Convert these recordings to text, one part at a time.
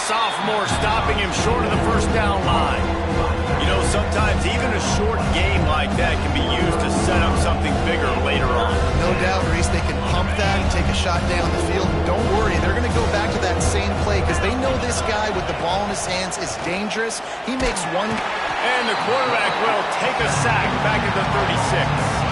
sophomore stopping him short of the first down line. You know, sometimes even a short game like that can be used to set up something bigger later on. No doubt, Reese, they can pump that and take a shot down the field. Don't worry, they're going to go back to that same play because they know this guy with the ball in his hands is dangerous. He makes one. And the quarterback will take a sack back at the 36.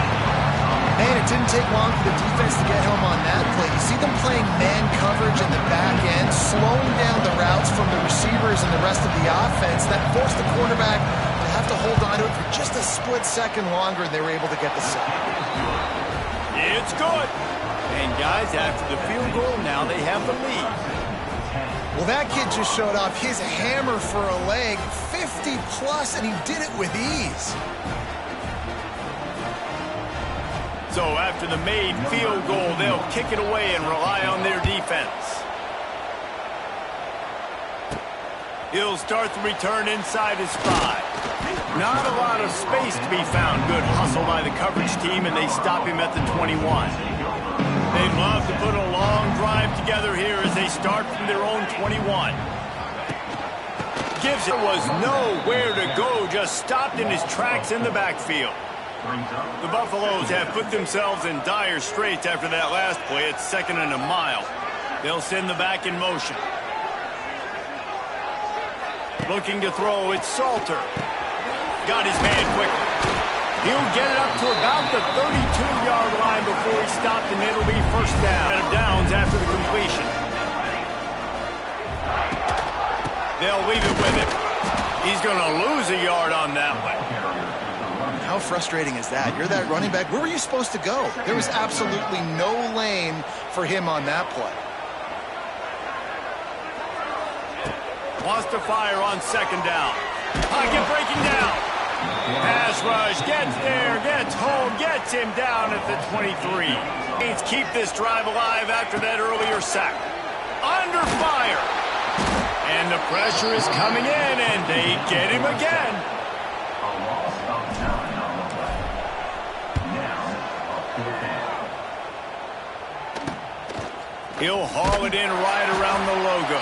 Man, it didn't take long for the defense to get home on that play. You see them playing man coverage in the back end, slowing down the routes from the receivers and the rest of the offense. That forced the quarterback to have to hold on to it for just a split second longer, and they were able to get the sack. It's good. And guys, after the field goal, now they have the lead. Well, that kid just showed off his hammer for a leg, 50 plus, and he did it with ease. So after the made field goal, they'll kick it away and rely on their defense. He'll start the return inside his 5. Not a lot of space to be found. Good hustle by the coverage team, and they stop him at the 21. They'd love to put a long drive together here as they start from their own 21. Gives it was nowhere to go, just stopped in his tracks in the backfield. The Buffaloes have put themselves in dire straits after that last play. It's 2nd and a mile. They'll send the back in motion. Looking to throw, it's Salter. Got his man quickly. He'll get it up to about the 32-yard line before he stopped, and it'll be first down. Out of downs after the completion. They'll leave it with him. He's going to lose a yard on that one. How frustrating is that? You're that running back. Where were you supposed to go? There was absolutely no lane for him on that play. Wants to fire on 2nd down. Pocket breaking down. Pass rush, gets there, gets home, gets him down at the 23. Saints keep this drive alive after that earlier sack. Under fire. And the pressure is coming in, and they get him again. He'll haul it in right around the logo.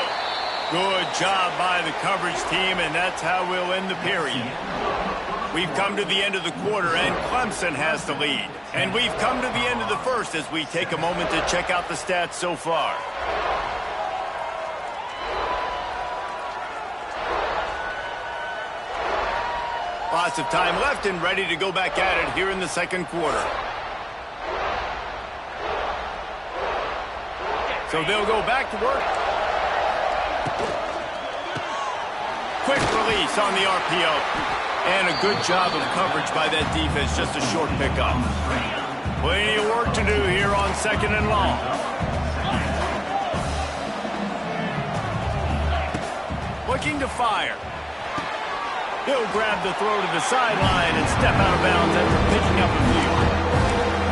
Good job by the coverage team, and that's how we'll end the period. We've come to the end of the quarter, and Clemson has the lead. And we've come to the end of the first as we take a moment to check out the stats so far. Lots of time left and ready to go back at it here in the second quarter. So they'll go back to work. Quick release on the RPO. And a good job of coverage by that defense, just a short pickup. Plenty of work to do here on 2nd and long. Looking to fire. He'll grab the throw to the sideline and step out of bounds after picking up a few.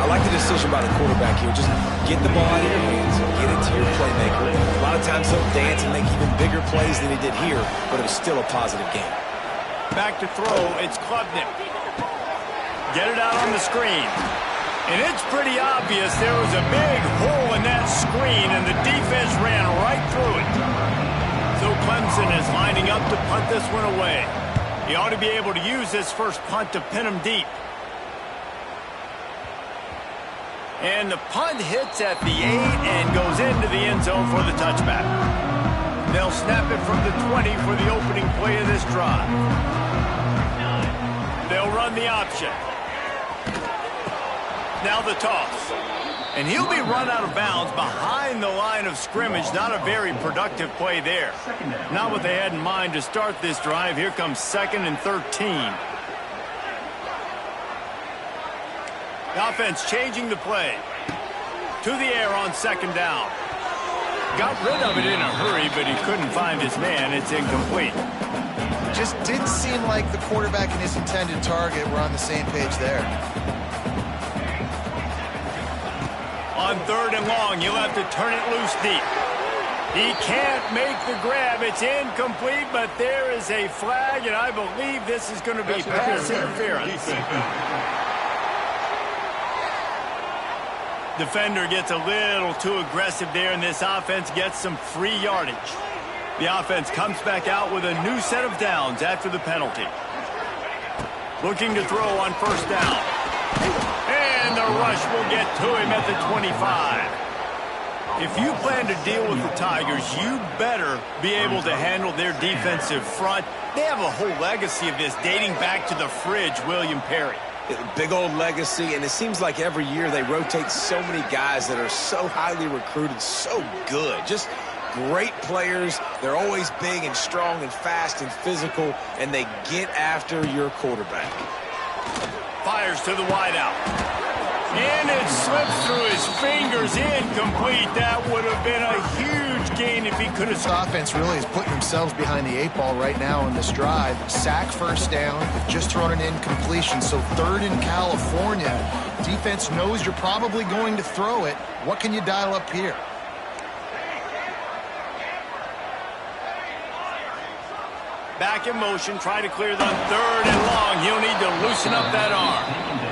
I like the decision by the quarterback here. Just get the ball out of your hands, get it to your playmaker. A lot of times he'll dance and make even bigger plays than he did here, but it was still a positive game. Back to throw, it's Klubnik. Get it out on the screen. And it's pretty obvious there was a big hole in that screen, and the defense ran right through it. So Clemson is lining up to punt this one away. He ought to be able to use this first punt to pin him deep. And the punt hits at the 8 and goes into the end zone for the touchback. They'll snap it from the 20 for the opening play of this drive. They'll run the option. Now the toss. And he'll be run out of bounds behind the line of scrimmage. Not a very productive play there. Not what they had in mind to start this drive. Here comes 2nd and 13. The offense changing the play. To the air on 2nd down. Got rid of it in a hurry, but he couldn't find his man. It's incomplete. Just didn't seem like the quarterback and his intended target were on the same page there. On 3rd and long, you'll have to turn it loose deep. He can't make the grab. It's incomplete, but there is a flag, and I believe this is going to be pass interference. Defender gets a little too aggressive there, and this offense gets some free yardage. The offense comes back out with a new set of downs after the penalty. Looking to throw on first down. And the rush will get to him at the 25. If you plan to deal with the Tigers, you better be able to handle their defensive front. They have a whole legacy of this dating back to the fridge, William Perry. Big old legacy, and it seems like every year they rotate so many guys that are so highly recruited, so good. Just great players. They're always big and strong and fast and physical, and they get after your quarterback. Fires to the wideout. And it slips through his fingers. Incomplete. That would have been a huge gain if he could have. This offense really is putting themselves behind the 8 ball right now in this drive. Sack first down. They've just thrown an incompletion. So 3rd in California. Defense knows you're probably going to throw it. What can you dial up here? Back in motion. Try to clear the 3rd and long. He'll need to loosen up that arm.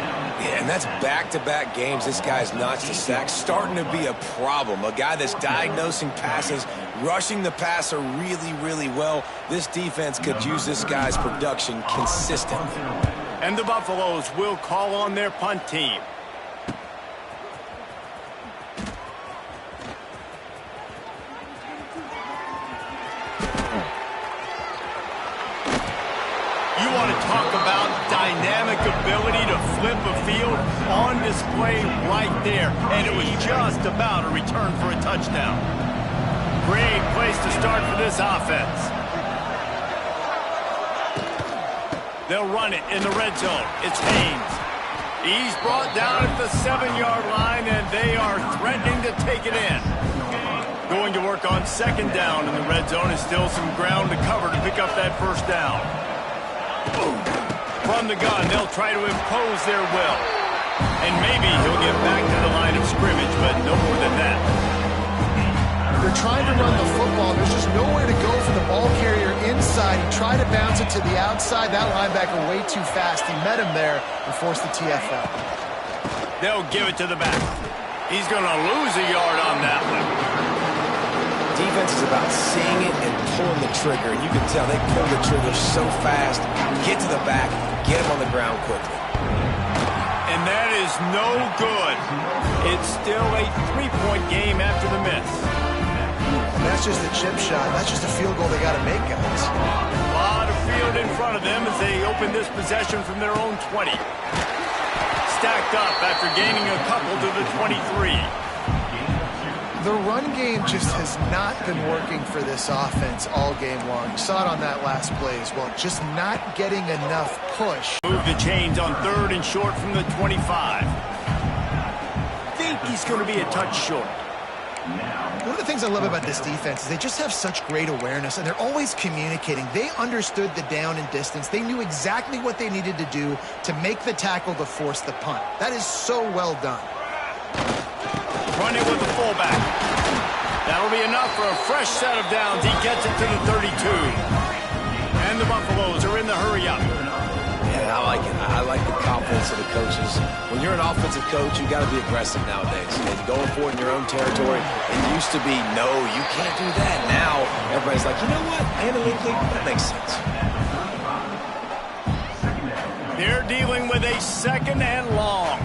Yeah, and that's back-to-back games. This guy's notched a sack, starting to be a problem. A guy that's diagnosing passes, rushing the passer really, really well. This defense could use this guy's production consistently. And the Buffaloes will call on their punt team. You want to talk about dynamic ability to flip a field on display right there. And it was just about a return for a touchdown. Great place to start for this offense. They'll run it in the red zone. It's Haynes. He's brought down at the 7-yard line, and they are threatening to take it in. Going to work on 2nd down in the red zone. Is still some ground to cover to pick up that first down. From the gun, they'll try to impose their will. And maybe he'll get back to the line of scrimmage, but no more than that. They're trying to run the football. There's just nowhere to go for the ball carrier inside. He tried to bounce it to the outside. That linebacker way too fast. He met him there and forced the TFL. They'll give it to the back. He's going to lose a yard on that one. Defense is about seeing it and pulling the trigger. And you can tell they pull the trigger so fast, get to the back, get him on the ground quickly. And that is no good. It's still a 3-point game after the miss. And that's just a chip shot. That's just a field goal they got to make, guys. A lot of field in front of them as they open this possession from their own 20. Stacked up after gaining a couple to the 23. The run game just has not been working for this offense all game long. You saw it on that last play as well. Just not getting enough push. Move the chains on 3rd and short from the 25. Think he's going to be a touch short. One of the things I love about this defense is they just have such great awareness, and they're always communicating. They understood the down and distance. They knew exactly what they needed to do to make the tackle to force the punt. That is so well done. Running with the fullback. That'll be enough for a fresh set of downs. He gets it to the 32. And the Buffaloes are in the hurry-up. Yeah, I like it. I like the confidence of the coaches. When you're an offensive coach, you got to be aggressive nowadays. And going for it in your own territory, it used to be, no, you can't do that. Now, everybody's like, you know what? Analytically, that makes sense. They're dealing with a 2nd and long.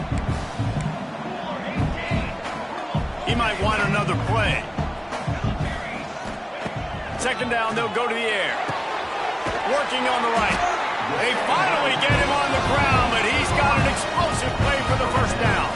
He might want another play. 2nd down, they'll go to the air. Working on the right. They finally get him on the ground, but he's got an explosive play for the first down.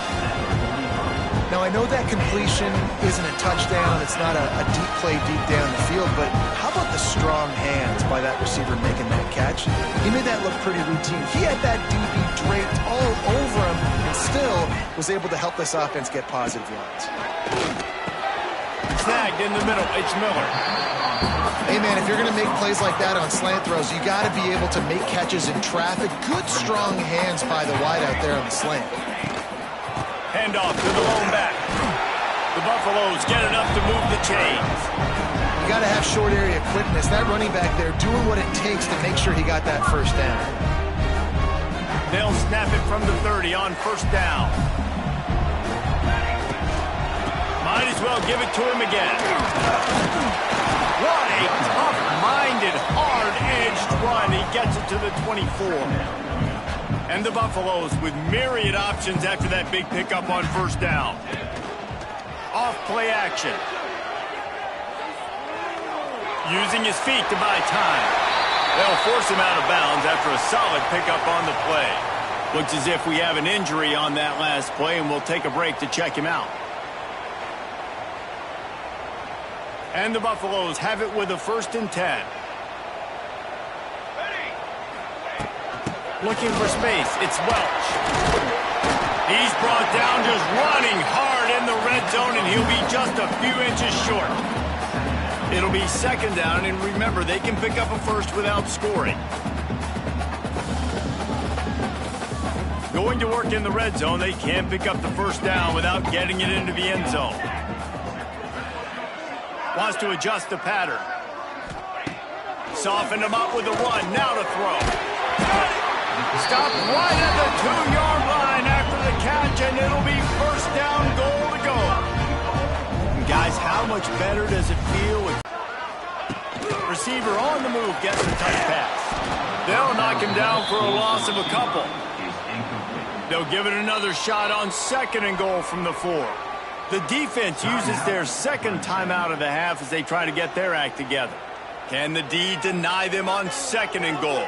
Now, I know that completion isn't a touchdown. It's not a deep play deep down the field, but how about the strong hands by that receiver making that catch? He made that look pretty routine. He had that DB draped all over him and still was able to help this offense get positive yards. Snagged in the middle. It's Miller. Hey, man, if you're going to make plays like that on slant throws, you got to be able to make catches in traffic. Good, strong hands by the wide out there on the slant. Handoff to the lone back. The Buffaloes get enough to move the chains. You got to have short area quickness. That running back there doing what it takes to make sure he got that first down. They'll snap it from the 30 on first down. Might as well give it to him again. What a tough-minded, hard-edged run. He gets it to the 24. And the Buffaloes with myriad options after that big pickup on first down. Off play action. Using his feet to buy time. They'll force him out of bounds after a solid pickup on the play. Looks as if we have an injury on that last play, and we'll take a break to check him out. And the Buffaloes have it with a 1st and 10. Looking for space. It's Welch. He's brought down just running hard in the red zone, and he'll be just a few inches short. It'll be 2nd down, and remember, they can pick up a first without scoring. Going to work in the red zone, they can't pick up the first down without getting it into the end zone. Wants to adjust the pattern. Soften him up with a run. Now to throw. Stop right at the 2-yard line after the catch, and it'll be 1st down, goal to go. And guys, how much better does it feel with receiver on the move gets the touch pass? They'll knock him down for a loss of a couple. They'll give it another shot on 2nd and goal from the 4. The defense uses their 2nd timeout of the half as they try to get their act together. Can the D deny them on 2nd and goal?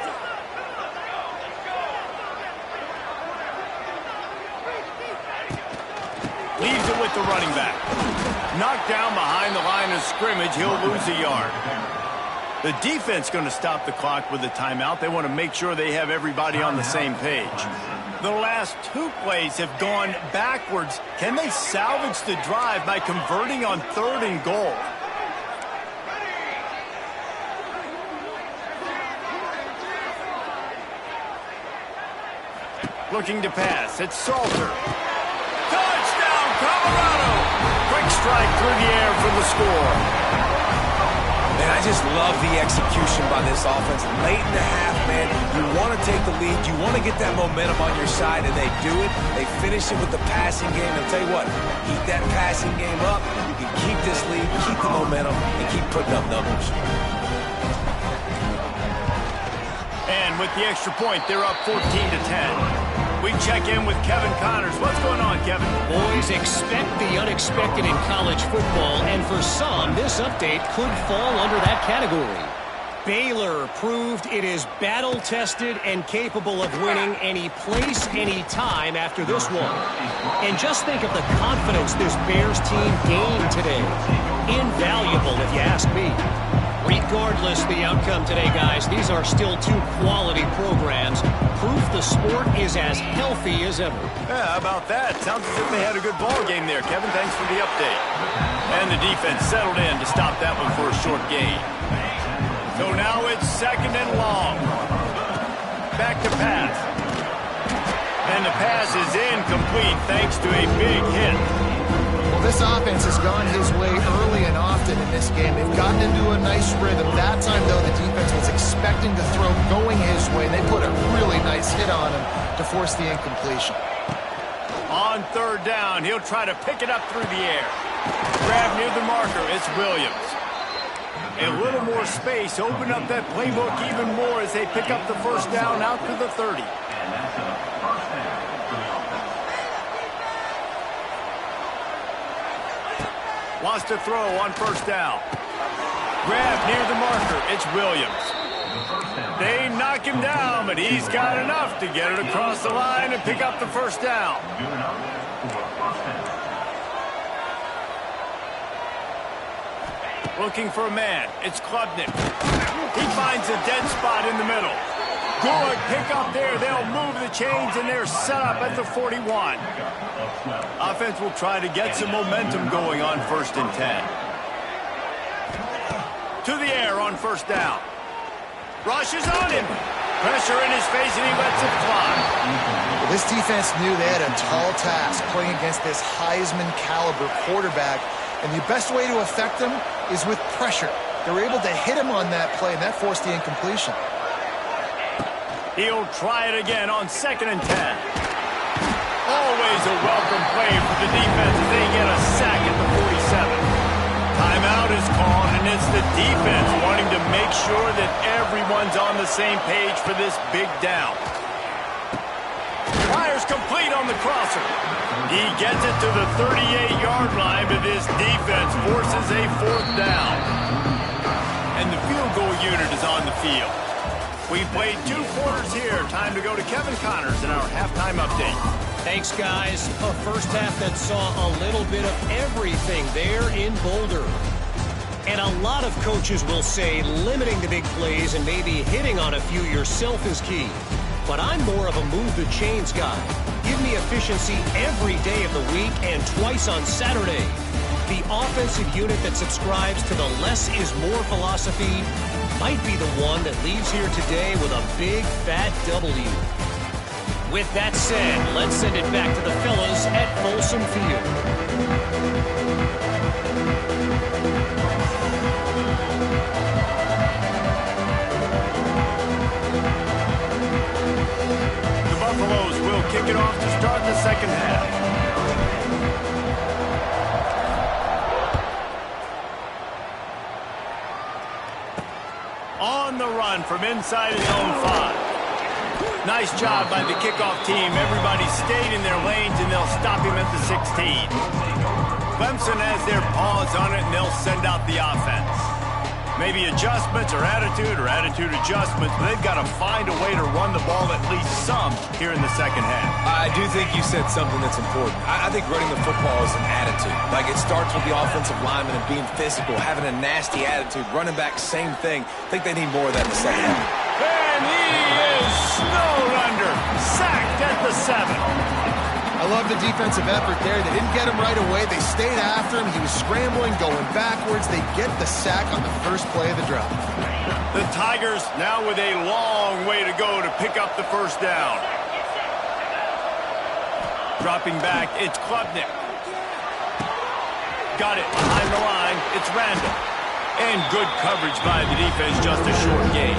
Leaves it with the running back. Knocked down behind the line of scrimmage, he'll lose a yard. The defense going to stop the clock with a timeout. They want to make sure they have everybody on the same page. The last 2 plays have gone backwards. Can they salvage the drive by converting on 3rd and goal? Looking to pass. It's Salter. Touchdown, Colorado! Quick strike through the air for the score. Man, I just love the execution by this offense. Late in the half, man, you want to take the lead. You want to get that momentum on your side, and they do it. They finish it with the passing game. I'll tell you what, keep that passing game up. You can keep this lead, keep the momentum, and keep putting up numbers. And with the extra point, they're up 14-10. We check in with Kevin Connors. What's going on, Kevin? Boys, expect the unexpected in college football, and for some, this update could fall under that category. Baylor proved it is battle-tested and capable of winning any place, any time after this one. And just think of the confidence this Bears team gained today. Invaluable, if you ask me. Regardless the outcome today, guys, these are still 2 quality programs. Proof the sport is as healthy as ever. Yeah, how about that? Sounds as if they had a good ball game there, Kevin. Thanks for the update. And the defense settled in to stop that one for a short gain. So now it's 2nd and long. Back to pass. And the pass is incomplete thanks to a big hit. This offense has gone his way early and often in this game. They've gotten into a nice rhythm. That time, though, the defense was expecting to throw going his way. They put a really nice hit on him to force the incompletion. On 3rd down, he'll try to pick it up through the air. Grab near the marker, it's Williams. A little more space, open up that playbook even more as they pick up the 1st down out to the 30. Wants to throw on 1st down. Grab near the marker. It's Williams. They knock him down, but he's got enough to get it across the line and pick up the 1st down. Looking for a man. It's Klubnik. He finds a dead spot in the middle. Good pick up there. They'll move the chains, and they're set up at the 41. Offense will try to get some momentum going on 1st and 10. To the air on 1st down. Rushes on him. Pressure in his face, and he lets it fly. Well, this defense knew they had a tall task playing against this Heisman-caliber quarterback, and the best way to affect him is with pressure. They were able to hit him on that play, and that forced the incompletion. He'll try it again on 2nd and 10. Always a welcome play for the defense as they get a sack at the 47. Timeout is called, and and it's the defense wanting to make sure that everyone's on the same page for this big down. Fires complete on the crosser. He gets it to the 38-yard line, but this defense forces a 4th down. And the field goal unit is on the field. We've played 2 quarters here. Time to go to Kevin Connors in our halftime update. Thanks, guys. A first half that saw a little bit of everything there in Boulder. And a lot of coaches will say limiting the big plays and maybe hitting on a few yourself is key. But I'm more of a move the chains guy. Give me efficiency every day of the week and twice on Saturday. The offensive unit that subscribes to the less is more philosophy might be the one that leaves here today with a big fat W. With that said, let's send it back to the fellas at Folsom Field. The Buffaloes will kick it off to start the second half. On the run from inside his own 5. Nice job by the kickoff team. Everybody stayed in their lanes, and they'll stop him at the 16. Clemson has their paws on it, and they'll send out the offense. Maybe adjustments or attitude adjustments, but they've got to find a way to run the ball at least some here in the second half. I do think you said something that's important. I think running the football is an attitude. Like, it starts with the offensive lineman and being physical, having a nasty attitude. Running back, same thing. I think they need more of that in the second half. And he is snowed under. Sacked at the 7. I love the defensive effort there. They didn't get him right away. They stayed after him. He was scrambling, going backwards. They get the sack on the first play of the drive. The Tigers now with a long way to go to pick up the first down. Dropping back, it's Klubnik. Got it behind the line. It's Randall. And good coverage by the defense, just a short gain.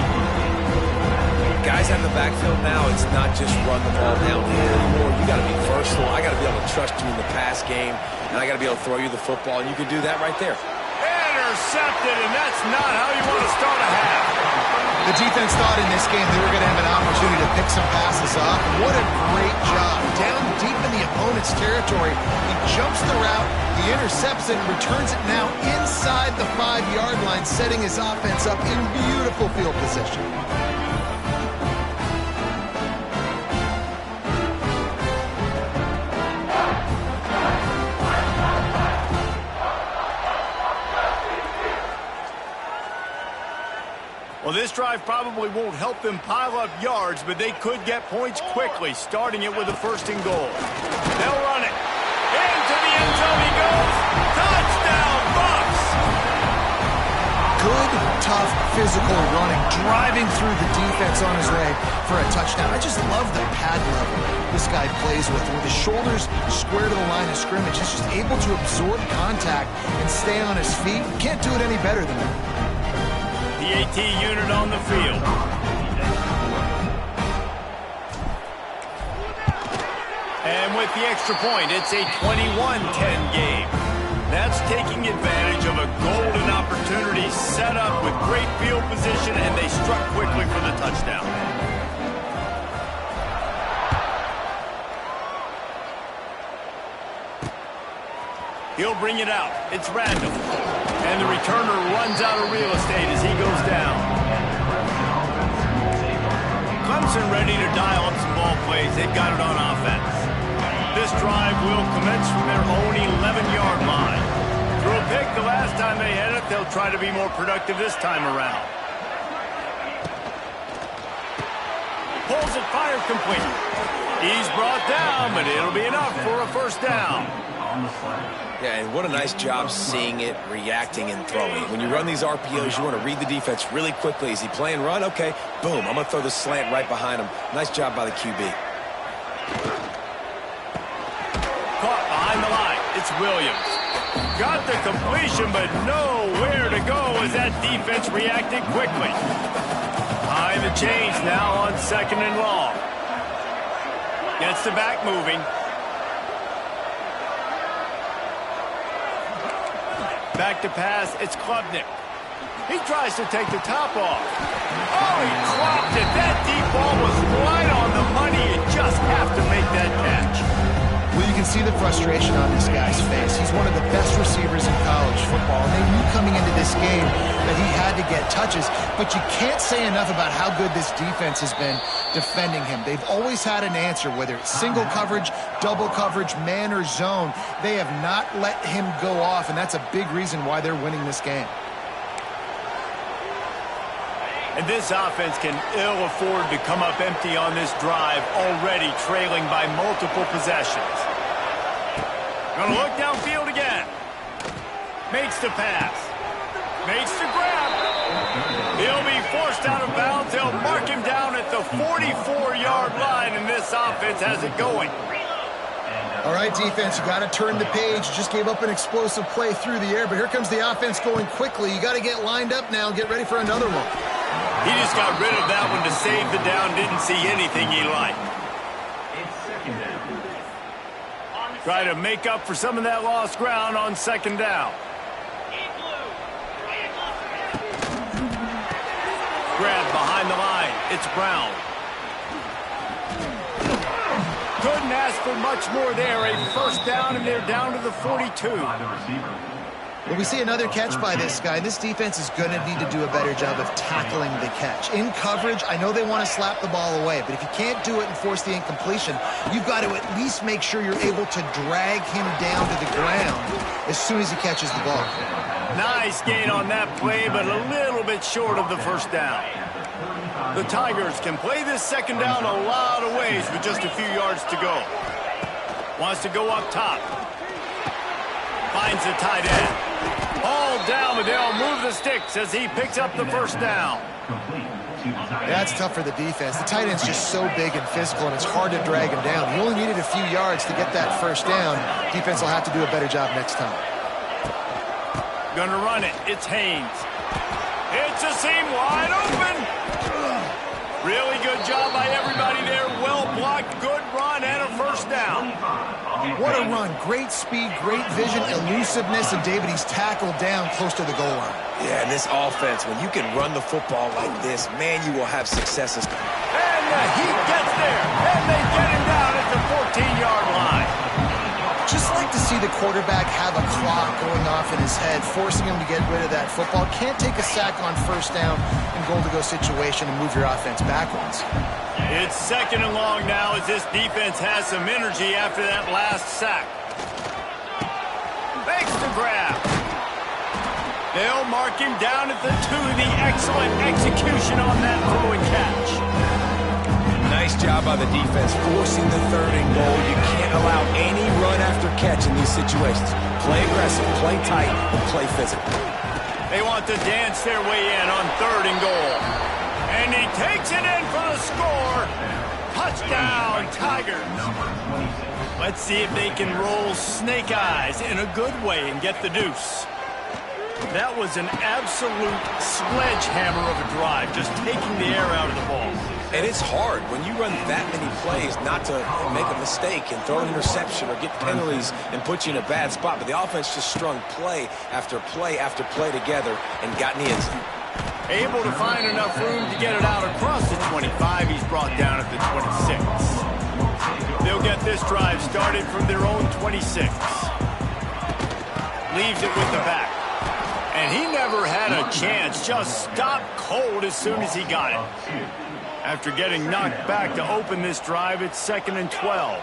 Guys out in the backfield now, it's not just run the ball downhill anymore. You got to be versatile. I got to be able to trust you in the pass game, and I got to be able to throw you the football, and you can do that right there. Intercepted, and that's not how you want to start a half. The defense thought in this game they were going to have an opportunity to pick some passes off. What a great job. Down deep in the opponent's territory, he jumps the route, he intercepts it, and returns it now inside the 5-yard line, setting his offense up in beautiful field position. Well, this drive probably won't help them pile up yards, but they could get points quickly, starting it with a 1st and goal. They'll run it. Into the end zone he goes. Touchdown, Bucks! Good, tough, physical running, driving through the defense on his way for a touchdown. I just love the pad level this guy plays with his shoulders square to the line of scrimmage. He's just able to absorb contact and stay on his feet. Can't do it any better than that. The AT unit on the field. And with the extra point, it's a 21-10 game. That's taking advantage of a golden opportunity set up with great field position, and they struck quickly for the touchdown. He'll bring it out. It's Randall. And the returner runs out of real estate as he goes down. Clemson ready to dial up some ball plays. They've got it on offense. This drive will commence from their own 11-yard line. Threw a pick the last time they had it. They'll try to be more productive this time around. Pulls it, fire complete. He's brought down, but it'll be enough for a 1st down. Yeah, and what a nice job seeing it, reacting, and throwing. When you run these RPOs, you want to read the defense really quickly. Is he playing run? Okay, boom, I'm going to throw the slant right behind him. Nice job by the QB. Caught behind the line. It's Williams. Got the completion, but nowhere to go as that defense reacted quickly. Behind the chains now on 2nd and long. Gets the back moving. Back to pass, it's Klubnik. He tries to take the top off. Oh, he clocked it. That deep ball was right on the money. You just have to make that catch. Well, you can see the frustration on this guy's face. He's one of the best receivers in college football. And they knew coming into this game that he had to get touches. But you can't say enough about how good this defense has been defending him. They've always had an answer, whether it's single coverage, double coverage, man or zone. They have not let him go off, and that's a big reason why they're winning this game. And this offense can ill afford to come up empty on this drive, already trailing by multiple possessions. Gonna look downfield again. Makes the pass. Makes the grab. He'll be forced out of bounds. They'll mark him down at the 44-yard line, and this offense has it going. All right, defense, you got to turn the page. You just gave up an explosive play through the air, but here comes the offense going quickly. You got to get lined up now and get ready for another one. He just got rid of that one to save the down. Didn't see anything he liked. Try to make up for some of that lost ground on second down. Grab behind the line. It's Brown. Couldn't ask for much more there. A first down, and they're down to the 42. Well, we see another catch by this guy. This defense is going to need to do a better job of tackling the catch. In coverage, I know they want to slap the ball away, but if you can't do it and force the incompletion, you've got to at least make sure you're able to drag him down to the ground as soon as he catches the ball. Nice gain on that play, but a little bit short of the first down. The Tigers can play this second down a lot of ways with just a few yards to go. Wants to go up top. Finds the tight end. All down, but they'll move the sticks as he picks up the first down. That's tough for the defense. The tight end's just so big and physical, and it's hard to drag him down. He only needed a few yards to get that first down. Defense will have to do a better job next time. Gonna run it. It's Haynes. It's a seam wide open. Really good job by everybody there. Well blocked, good run, and a first down. What a run. Great speed, great vision, elusiveness, and David, he's tackled down close to the goal line. Yeah, and this offense, when you can run the football like this, man, you will have successes. And the heat gets there, and they get him down at the 14-yard line. Just like to see the quarterback have a clock going off in his head, forcing him to get rid of that football. Can't take a sack on first down in goal-to-go situation and move your offense backwards. It's second and long now as this defense has some energy after that last sack. Makes the grab. They'll mark him down at the 2. The excellent execution on that throw and catch. Nice job by the defense forcing the 3rd and goal. You can't allow any run after catch in these situations. Play aggressive, play tight, and play physical. They want to dance their way in on 3rd and goal. And he takes it in for the score. Touchdown, Tigers. Let's see if they can roll snake eyes in a good way and get the deuce. That was an absolute sledgehammer of a drive, just taking the air out of the ball. And it's hard when you run that many plays not to make a mistake and throw an interception or get penalties and put you in a bad spot. But the offense just strung play after play after play together and got in the end zone. Able to find enough room to get it out across the 25. He's brought down at the 26. They'll get this drive started from their own 26. Leaves it with the back. And he never had a chance. Just stopped cold as soon as he got it. After getting knocked back to open this drive, it's 2nd and 12.